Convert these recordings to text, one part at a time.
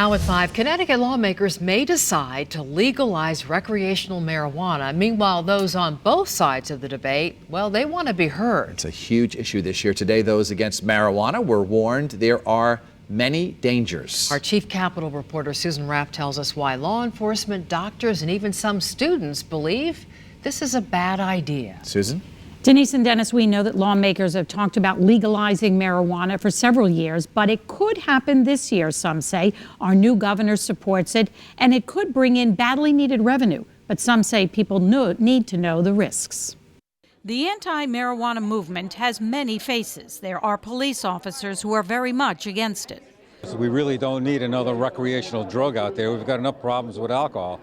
Now at 5, Connecticut lawmakers may decide to legalize recreational marijuana. Meanwhile, those on both sides of the debate, well, they want to be heard. It's a huge issue this year. Today, those against marijuana were warned there are many dangers. Our chief Capitol reporter Susan Raff tells us why law enforcement, doctors, and even some students believe this is a bad idea. Susan? Denise and Dennis, we know that lawmakers have talked about legalizing marijuana for several years, but it could happen this year, some say. Our new governor supports it, and it could bring in badly needed revenue. But some say people need to know the risks. The anti-marijuana movement has many faces. There are police officers who are very much against it. We really don't need another recreational drug out there. We've got enough problems with alcohol.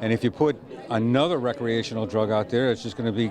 And if you put another recreational drug out there, it's just going to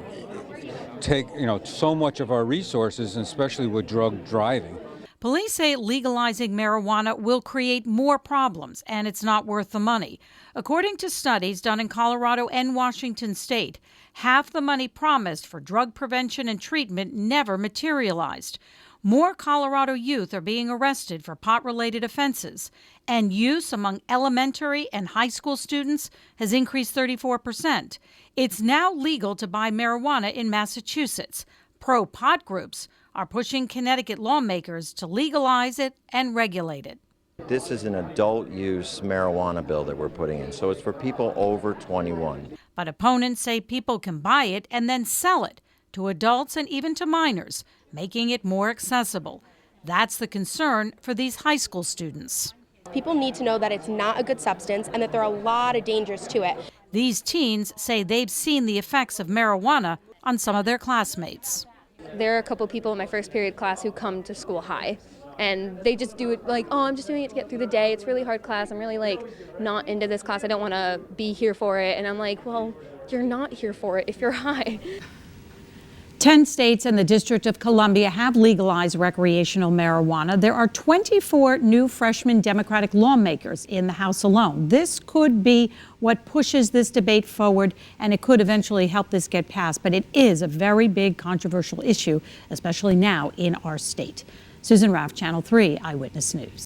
take so much of our resources, especially with drug driving. Police say legalizing marijuana will create more problems, and it's not worth the money. According to studies done in Colorado and Washington state, half the money promised for drug prevention and treatment never materialized. More Colorado youth are being arrested for pot-related offenses, and use among elementary and high school students has increased 34%. It's now legal to buy marijuana in Massachusetts. Pro-pot groups are pushing Connecticut lawmakers to legalize it and regulate it. This is an adult-use marijuana bill that we're putting in, so it's for people over 21. But opponents say people can buy it and then sell it to adults and even to minors, making it more accessible. That's the concern for these high school students. People need to know that it's not a good substance and that there are a lot of dangers to it. These teens say they've seen the effects of marijuana on some of their classmates. There are a couple people in my first period class who come to school high, and they just do it like, oh, I'm just doing it to get through the day. It's really hard class. I'm really not into this class. I don't want to be here for it. And I'm like, well, you're not here for it if you're high. 10 states and the District of Columbia have legalized recreational marijuana. There are 24 new freshman Democratic lawmakers in the House alone. This could be what pushes this debate forward, and it could eventually help this get passed. But it is a very big controversial issue, especially now in our state. Susan Raff, Channel 3 Eyewitness News.